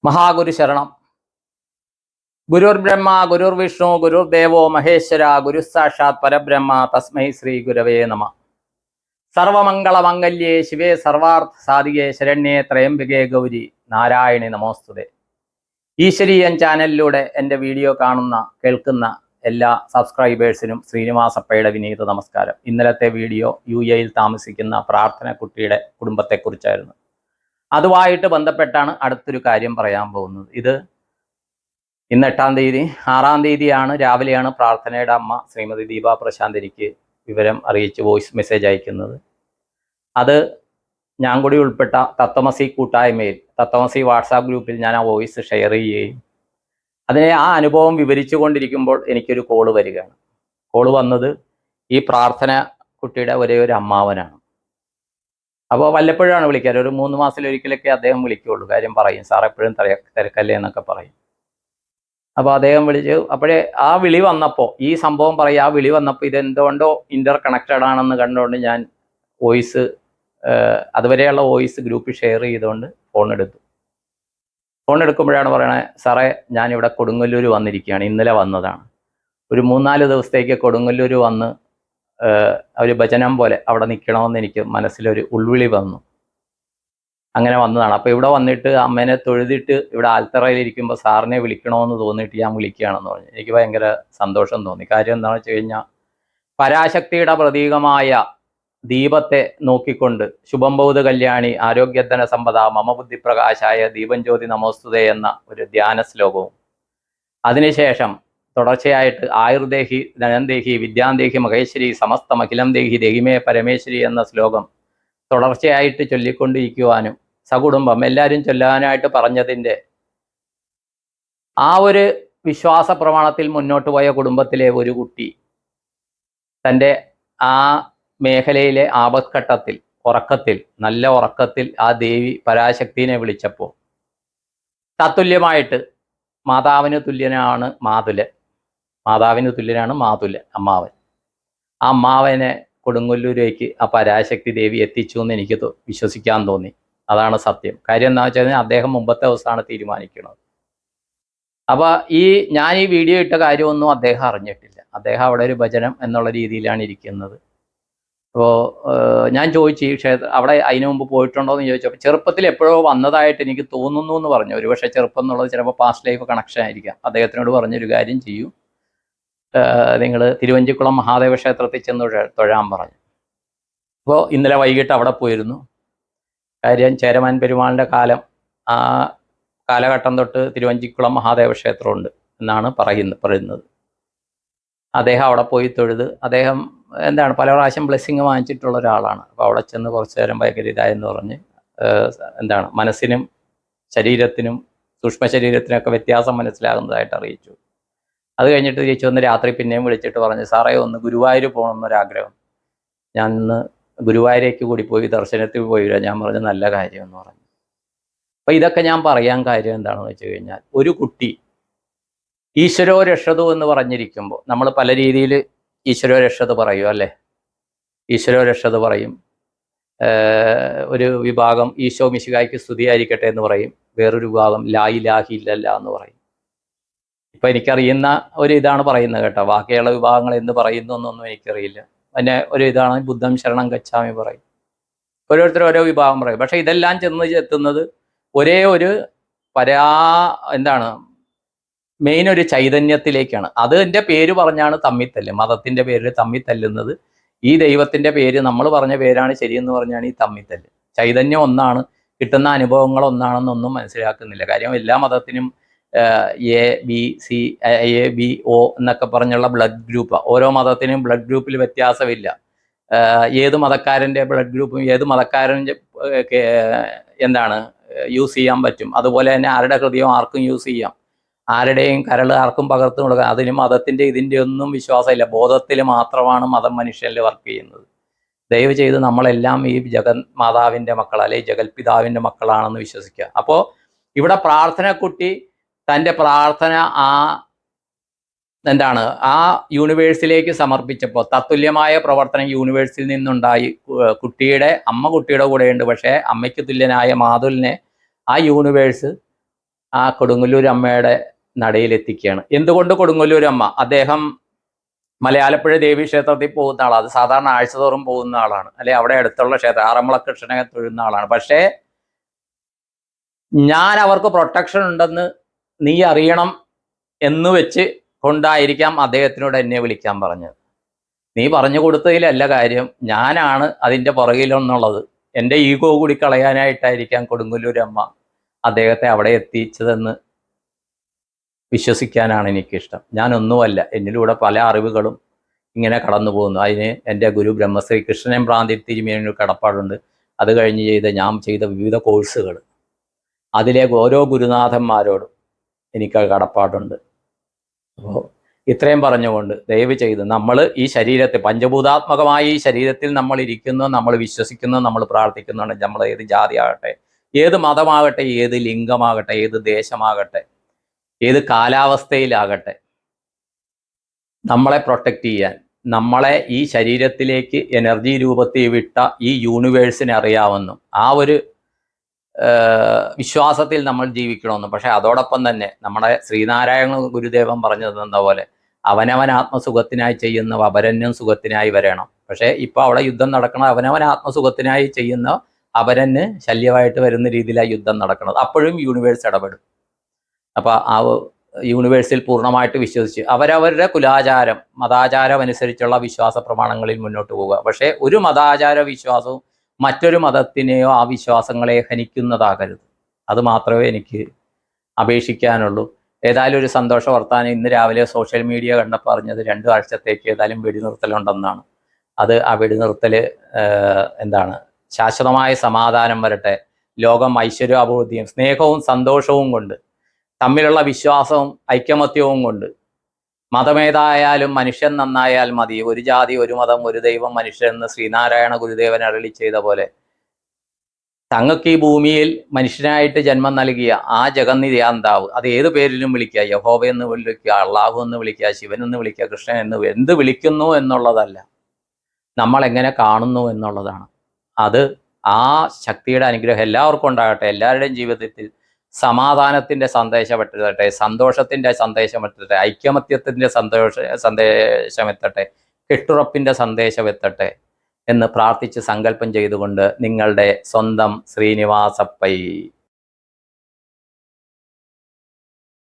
മഹാഗുരു ശരണം. ഗുരുർ ബ്രഹ്മ ഗുരുർ വിഷ്ണു ഗുരുർ ദേവോ മഹേശ്വര ഗുരു സാക്ഷാത് പരബ്രഹ്മ തസ്മൈ ശ്രീ ഗുരവേ നമ. സർവമംഗളമംഗല്യേ ശിവേ സർവാർത്ഥ സാധികേ ശരണ്യേ ത്രയംബികേ ഗൗരി നാരായണി നമോസ്തുതേ. ഈശ്വരീയൻ ചാനലിലൂടെ എൻ്റെ വീഡിയോ കാണുന്ന കേൾക്കുന്ന എല്ലാ സബ്സ്ക്രൈബേഴ്സിനും ശ്രീനിവാസപ്പയുടെ വിനീത നമസ്കാരം. ഇന്നലത്തെ വീഡിയോ യു.എയിൽ താമസിക്കുന്ന പ്രാർത്ഥന കുട്ടിയുടെ കുടുംബത്തെക്കുറിച്ചായിരുന്നു. അതുമായിട്ട് ബന്ധപ്പെട്ടാണ് അടുത്തൊരു കാര്യം പറയാൻ പോകുന്നത്. ഇത് ഇന്ന് 8-ാം തീയതി 6-ാം തീയതിയാണ് രാവിലെയാണ് പ്രാർത്ഥനയുടെ അമ്മ ശ്രീമതി ദീപ പ്രശാന്ത് എനിക്ക് വിവരം അറിയിച്ച് വോയിസ് മെസ്സേജ് അയക്കുന്നത്. അത് ഞാൻ കൂടി ഉൾപ്പെട്ട തത്വമസി കൂട്ടായ്മയിൽ തത്വമസി വാട്സാപ്പ് ഗ്രൂപ്പിൽ ഞാൻ ആ വോയിസ് ഷെയർ ചെയ്യുകയും അതിനെ ആ അനുഭവം വിവരിച്ചു കൊണ്ടിരിക്കുമ്പോൾ എനിക്കൊരു കോള് വരികയാണ്. കോള് വന്നത് ഈ പ്രാർത്ഥന കുട്ടിയുടെ ഒരേ ഒരു അമ്മാവനാണ്. അപ്പോൾ വല്ലപ്പോഴാണ് വിളിക്കാറ്. ഒരു 3 മാസത്തിലൊരിക്കലൊക്കെ അദ്ദേഹം വിളിക്കുകയുള്ളൂ. കാര്യം പറയും, സാർ എപ്പോഴും തിരക്കല്ലേ എന്നൊക്കെ പറയും. അപ്പോൾ അദ്ദേഹം വിളിച്ചു. അപ്പോഴേ ആ വിളി വന്നപ്പോൾ ഈ സംഭവം പറയും, ആ വിളി വന്നപ്പോൾ ഇതെന്തുകൊണ്ടോ ഇൻ്റർ കണക്റ്റഡ് ആണെന്ന് കണ്ടുകൊണ്ട് ഞാൻ വോയിസ് അതുവരെയുള്ള വോയിസ് ഗ്രൂപ്പിൽ ഷെയർ ചെയ്തുകൊണ്ട് ഫോൺ എടുക്കുമ്പോഴാണ് പറയണേ, സാറേ ഞാനിവിടെ കൊടുങ്ങല്ലൂർ വന്നിരിക്കുകയാണ്, ഇന്നലെ വന്നതാണ്. ഒരു 3-4 ദിവസത്തേക്ക് കൊടുങ്ങല്ലൂർ വന്ന് ഒരു ഭജനം പോലെ അവിടെ നിൽക്കണമെന്ന് എനിക്ക് മനസ്സിലൊരു ഉൾവിളി വന്നു. അങ്ങനെ വന്നതാണ്. അപ്പോൾ ഇവിടെ വന്നിട്ട് അമ്മേനെ തൊഴുതിട്ട് ഇവിടെ ആൽത്തറയിലിരിക്കുമ്പോൾ സാറിനെ വിളിക്കണമെന്ന് തോന്നിയിട്ട് ഞാൻ വിളിക്കുകയാണെന്ന് പറഞ്ഞു. എനിക്ക് ഭയങ്കര സന്തോഷം തോന്നി. കാര്യം എന്താണെന്ന് വെച്ച് കഴിഞ്ഞാൽ, പരാശക്തിയുടെ പ്രതീകമായ ദീപത്തെ നോക്കിക്കൊണ്ട് ശുഭംബൗധ കല്യാണി ആരോഗ്യധന സമ്പദ മമ ബുദ്ധി പ്രകാശായ ദീപം ജ്യോതി നമോസ്തുതേ എന്ന ഒരു ധ്യാന ശ്ലോകവും അതിനുശേഷം തുടർച്ചയായിട്ട് ആയുർദേഹി ധനന്തേഹി വിദ്യാന്തേഹി മഹേശ്വരി സമസ്തം അഖിലം ദേഹി ദേഹിമേ പരമേശ്വരി എന്ന ശ്ലോകം തുടർച്ചയായിട്ട് ചൊല്ലിക്കൊണ്ടിരിക്കുവാനും സകുടുംബം എല്ലാവരും ചൊല്ലാനായിട്ട് പറഞ്ഞതിൻ്റെ ആ ഒരു വിശ്വാസ പ്രമാണത്തിൽ മുന്നോട്ട് പോയ കുടുംബത്തിലെ ഒരു കുട്ടി തൻ്റെ ആ മേഖലയിലെ ആപത്ഘട്ടത്തിൽ നല്ല ഉറക്കത്തിൽ ആ ദേവി പരാശക്തിനെ വിളിച്ചപ്പോൾ തത്തുല്യമായിട്ട് മാതാവിന് തുല്യനാണ് മാതുലൻ അമ്മാവൻ. ആ അമ്മാവനെ കൊടുങ്ങല്ലൂരേക്ക് ആ പരാശക്തി ദേവി എത്തിച്ചു എന്ന് എനിക്ക് വിശ്വസിക്കാൻ തോന്നി. അതാണ് സത്യം. കാര്യം എന്താ വെച്ച് കഴിഞ്ഞാൽ, അദ്ദേഹം മുമ്പത്തെ ദിവസമാണ് തീരുമാനിക്കുന്നത്. അപ്പോൾ ഞാൻ ഈ വീഡിയോ ഇട്ട കാര്യമൊന്നും അദ്ദേഹം അറിഞ്ഞിട്ടില്ല. അദ്ദേഹം അവിടെ ഒരു ഭജനം എന്നുള്ള രീതിയിലാണ് ഇരിക്കുന്നത്. അപ്പോൾ ഞാൻ ചോദിച്ചു, ഈ ക്ഷേത്രം അവിടെ അതിനു മുമ്പ് പോയിട്ടുണ്ടോ എന്ന് ചോദിച്ചപ്പോൾ ചെറുപ്പത്തിൽ എപ്പോഴോ വന്നതായിട്ട് എനിക്ക് തോന്നുന്നു എന്ന് പറഞ്ഞു. ഒരുപക്ഷെ ചെറുപ്പം എന്നുള്ളത് ചിലപ്പോൾ പാസ്റ്റ് ലൈഫ് കണക്ഷൻ ആയിരിക്കാം. അദ്ദേഹത്തിനോട് പറഞ്ഞൊരു കാര്യം ചെയ്യൂ, നിങ്ങൾ തിരുവഞ്ചിക്കുളം മഹാദേവ ക്ഷേത്രത്തിൽ ചെന്ന് തൊഴാൻ പറഞ്ഞു. അപ്പോൾ ഇന്നലെ വൈകിട്ട് അവിടെ പോയിരുന്നു. കാര്യം ചേരമാൻ പെരുമാളിൻ്റെ കാലം, ആ കാലഘട്ടം തൊട്ട് തിരുവഞ്ചിക്കുളം മഹാദേവ ക്ഷേത്രമുണ്ട് എന്നാണ് പറയുന്നത്. അദ്ദേഹം അവിടെ പോയി തൊഴുത് അദ്ദേഹം പല പ്രാവശ്യം ബ്ലെസ്സിങ് വാങ്ങിച്ചിട്ടുള്ള ഒരാളാണ്. അപ്പോൾ അവിടെ ചെന്ന് കുറച്ച് നേരം ഭയങ്കര ഇതായെന്ന് പറഞ്ഞ് മനസ്സിനും ശരീരത്തിനും സൂക്ഷ്മ ശരീരത്തിനൊക്കെ വ്യത്യാസം മനസ്സിലാകുന്നതായിട്ട് അറിയിച്ചു. അത് കഴിഞ്ഞിട്ട് തിരിച്ചു വന്ന് രാത്രി പിന്നെയും വിളിച്ചിട്ട് പറഞ്ഞു, സാറേ ഒന്ന് ഗുരുവായൂർ പോകണമെന്നൊരാഗ്രഹം, ഞാൻ ഇന്ന് ഗുരുവായൂരേക്ക് കൂടി പോയി ദർശനത്തിൽ പോയി വരാം. ഞാൻ പറഞ്ഞു നല്ല കാര്യം എന്ന് പറഞ്ഞു. അപ്പോൾ ഇതൊക്കെ ഞാൻ പറയാൻ കാര്യം എന്താണെന്ന് വെച്ച് കഴിഞ്ഞാൽ, ഒരു കുട്ടി ഈശ്വരോ രക്ഷതു എന്ന് പറഞ്ഞിരിക്കുമ്പോൾ നമ്മൾ പല രീതിയിൽ ഈശ്വരോ രക്ഷതു പറയും അല്ലേ. ഈശ്വരോ രക്ഷതു പറയും, ഒരു വിഭാഗം ഈശോ മിശിഹായ്ക്ക് സ്തുതിയായിരിക്കട്ടെ എന്ന് പറയും, വേറൊരു വിഭാഗം ലാ ഇലാഹ ഇല്ലല്ല എന്ന് പറയും. ഇപ്പം എനിക്കറിയുന്ന ഒരു ഇതാണ് പറയുന്നത് കേട്ടോ. ബാക്കിയുള്ള വിഭാഗങ്ങൾ എന്ത് പറയുന്നു എന്നൊന്നും എനിക്കറിയില്ല. പിന്നെ ഒരു ഇതാണ് ബുദ്ധം ശരണം ഗച്ഛാമി പറയും. ഓരോരുത്തരും ഓരോ വിഭാഗം പറയും. പക്ഷെ ഇതെല്ലാം എത്തുന്നത് ഒരേ ഒരു മെയിൻ ഒരു ചൈതന്യത്തിലേക്കാണ്. അതിൻ്റെ പേര് പറഞ്ഞാണ് തമ്മിത്തല്ല്. മതത്തിൻ്റെ പേരിൽ തമ്മിത്തല്ലുന്നത്. ഈ ദൈവത്തിൻ്റെ പേര് നമ്മൾ പറഞ്ഞ പേരാണ് ശരിയെന്ന് പറഞ്ഞാണ് ഈ തമ്മിത്തല്ല്. ചൈതന്യം ഒന്നാണ്, കിട്ടുന്ന അനുഭവങ്ങൾ ഒന്നാണെന്നൊന്നും മനസ്സിലാക്കുന്നില്ല. കാര്യം എല്ലാ മതത്തിനും A B O എന്നൊക്കെ പറഞ്ഞുള്ള ബ്ലഡ് ഗ്രൂപ്പ്, ഓരോ മതത്തിനും ബ്ലഡ് ഗ്രൂപ്പിൽ വ്യത്യാസമില്ല. ഏത് മതക്കാരൻ്റെ ബ്ലഡ് ഗ്രൂപ്പും ഏത് മതക്കാരൻ്റെ യൂസ് ചെയ്യാൻ പറ്റും. അതുപോലെ തന്നെ ആരുടെ ഹൃദയം ആർക്കും യൂസ് ചെയ്യാം, ആരുടെയും കരൾ ആർക്കും പകർന്നു കൊടുക്കാം. അതിന് മതത്തിൻ്റെ ഇതിൻ്റെ ഒന്നും വിശ്വാസമില്ല. ബോധത്തിൽ മാത്രമാണ് മതം മനുഷ്യനിൽ വർക്ക് ചെയ്യുന്നത്. ദയവ് ചെയ്ത് നമ്മളെല്ലാം ഈ മാതാവിൻ്റെ മക്കൾ അല്ലെങ്കിൽ ജഗൽപിതാവിൻ്റെ മക്കളാണെന്ന് വിശ്വസിക്കുക. അപ്പോൾ ഇവിടെ പ്രാർത്ഥനക്കുട്ടി തൻ്റെ പ്രാർത്ഥന ആ യൂണിവേഴ്സിലേക്ക് സമർപ്പിച്ചപ്പോൾ തത്തുല്യമായ പ്രവർത്തനം യൂണിവേഴ്സിൽ നിന്നുണ്ടായി. കുട്ടിയുടെ കൂടെയുണ്ട്. പക്ഷേ അമ്മയ്ക്ക് തുല്യനായ മാതുലിനെ ആ യൂണിവേഴ്സ് ആ കൊടുങ്ങല്ലൂർ അമ്മയുടെ നടയിലെത്തിക്കുകയാണ്. എന്തുകൊണ്ട് കൊടുങ്ങല്ലൂർ അമ്മ? അദ്ദേഹം മലയാലപ്പുഴ ദേവി ക്ഷേത്രത്തിൽ പോകുന്ന ആളാണ്. അത് സാധാരണ ആഴ്ചതോറും പോകുന്ന ആളാണ്, അല്ലെ അവിടെ അടുത്തുള്ള ക്ഷേത്രം ആറന്മുള കൃഷ്ണനെ തൊഴുന്ന ആളാണ്. പക്ഷേ ഞാൻ അവർക്ക് പ്രൊട്ടക്ഷൻ ഉണ്ടെന്ന് നീ അറിയണം എന്ന് വെച്ച് കൊണ്ടായിരിക്കാം അദ്ദേഹത്തിനോട് എന്നെ വിളിക്കാൻ പറഞ്ഞത്. നീ പറഞ്ഞു കൊടുത്തതിലല്ല കാര്യം, ഞാനാണ് അതിൻ്റെ പുറകിലെന്നുള്ളത് എൻ്റെ ഈഗോ കൂടി കളയാനായിട്ടായിരിക്കാം കൊടുങ്ങല്ലൂർ അമ്മ അദ്ദേഹത്തെ അവിടെ എത്തിച്ചതെന്ന് വിശ്വസിക്കാനാണ് എനിക്കിഷ്ടം. ഞാനൊന്നുമല്ല, എന്നിലൂടെ പല അറിവുകളും ഇങ്ങനെ കടന്നു പോകുന്നു. അതിന് എൻ്റെ ഗുരു ബ്രഹ്മശ്രീ കൃഷ്ണൻ പ്രാന്തി തിരുമേനൊരു കടപ്പാടുണ്ട്. അത് കഴിഞ്ഞ് ഞാൻ ചെയ്ത വിവിധ കോഴ്സുകൾ, അതിലെ ഓരോ ഗുരുനാഥന്മാരോടും എനിക്ക് കടപ്പാടുണ്ട്. അപ്പോൾ ഇത്രയും പറഞ്ഞുകൊണ്ട് ദയവ് ചെയ്ത് നമ്മൾ ഈ ശരീരത്തിൽ പഞ്ചഭൂതാത്മകമായ ഈ ശരീരത്തിൽ നമ്മൾ ഇരിക്കുന്നു, നമ്മൾ വിശ്വസിക്കുന്നു, നമ്മൾ പ്രാർത്ഥിക്കുന്നുണ്ട്. നമ്മൾ ഏത് ജാതി ആകട്ടെ, ഏത് മതമാകട്ടെ, ഏത് ലിംഗമാകട്ടെ, ഏത് ദേശമാകട്ടെ, ഏത് കാലാവസ്ഥയിലാകട്ടെ, നമ്മളെ പ്രൊട്ടക്റ്റ് ചെയ്യാൻ, നമ്മളെ ഈ ശരീരത്തിലേക്ക് എനർജി രൂപത്തിൽ വിട്ട ഈ യൂണിവേഴ്സിനെ അറിയാമെന്നും ആ ഒരു വിശ്വാസത്തിൽ നമ്മൾ ജീവിക്കണമെന്നും. പക്ഷെ അതോടൊപ്പം തന്നെ നമ്മുടെ ശ്രീനാരായണ ഗുരുദേവൻ പറഞ്ഞത് എന്താ പോലെ അവനവൻ ആത്മസുഖത്തിനായി ചെയ്യുന്ന അപരന്യം സുഖത്തിനായി വരണം. പക്ഷേ ഇപ്പോൾ അവിടെ യുദ്ധം നടക്കണം, അവനവൻ ആത്മസുഖത്തിനായി ചെയ്യുന്ന അപരന് ശല്യമായിട്ട് വരുന്ന രീതിയിലാണ് യുദ്ധം നടക്കുന്നത്. അപ്പോഴും യൂണിവേഴ്സ് ഇടപെടും. അപ്പോൾ ആ യൂണിവേഴ്സിൽ പൂർണ്ണമായിട്ട് വിശ്വസിച്ച് അവരവരുടെ കുലാചാരം മതാചാരം അനുസരിച്ചുള്ള വിശ്വാസ പ്രമാണങ്ങളിൽ മുന്നോട്ട് പോവുക. പക്ഷേ ഒരു മതാചാര വിശ്വാസവും മറ്റൊരു മതത്തിനെയോ ആ വിശ്വാസങ്ങളെ ഹനിക്കുന്നതാകരുത്. അത് മാത്രമേ എനിക്ക് അപേക്ഷിക്കാനുള്ളൂ. ഏതായാലും ഒരു സന്തോഷ വർത്താനം ഇന്ന് രാവിലെ സോഷ്യൽ മീഡിയ കണ്ടപ്പോൾ പറഞ്ഞത് 2 ആഴ്ചത്തേക്ക് ഏതായാലും വെടിനിർത്തലുണ്ടെന്നാണ്. അത് ആ വെടിനിർത്തൽ എന്താണ് ശാശ്വതമായ സമാധാനം വരട്ടെ, ലോകം ഐശ്വര്യാഭിവൃദ്ധിയും സ്നേഹവും സന്തോഷവും കൊണ്ട്, തമ്മിലുള്ള വിശ്വാസവും ഐക്യമത്യവും കൊണ്ട്, മതമേതായാലും മനുഷ്യൻ നന്നായാൽ മതി, ഒരു ജാതി ഒരു മതം ഒരു ദൈവം മനുഷ്യൻ എന്ന് ശ്രീനാരായണ ഗുരുദേവൻ അരുളി ചെയ്ത പോലെ തങ്ങൾക്ക് ഈ ഭൂമിയിൽ മനുഷ്യനായിട്ട് ജന്മം നൽകിയ ആ ജഗന്നിധിയാന്താവ്, അത് ഏത് പേരിലും വിളിക്കുക, യഹോവ എന്ന് വിളിക്കുക, അള്ളാഹു എന്ന് വിളിക്കുക, ശിവൻ എന്ന് വിളിക്കുക, കൃഷ്ണൻ എന്ന് എന്ത് വിളിക്കുന്നു എന്നുള്ളതല്ല, നമ്മൾ എങ്ങനെ കാണുന്നു എന്നുള്ളതാണ്. അത് ആ ശക്തിയുടെ അനുഗ്രഹം എല്ലാവർക്കും ഉണ്ടാകട്ടെ. എല്ലാവരുടെയും ജീവിതത്തിൽ സമാധാനത്തിൻ്റെ സന്ദേശം എത്തട്ടെ, സന്തോഷത്തിൻ്റെ സന്ദേശം എത്തട്ടെ, ഐക്യമത്യത്തിൻ്റെ സന്ദേശം എത്തട്ടെ, കെട്ടുറപ്പിൻ്റെ സന്ദേശം എത്തട്ടെ എന്ന് പ്രാർത്ഥിച്ച് സങ്കല്പം ചെയ്തുകൊണ്ട് നിങ്ങളുടെ സ്വന്തം ശ്രീനിവാസപ്പൈ.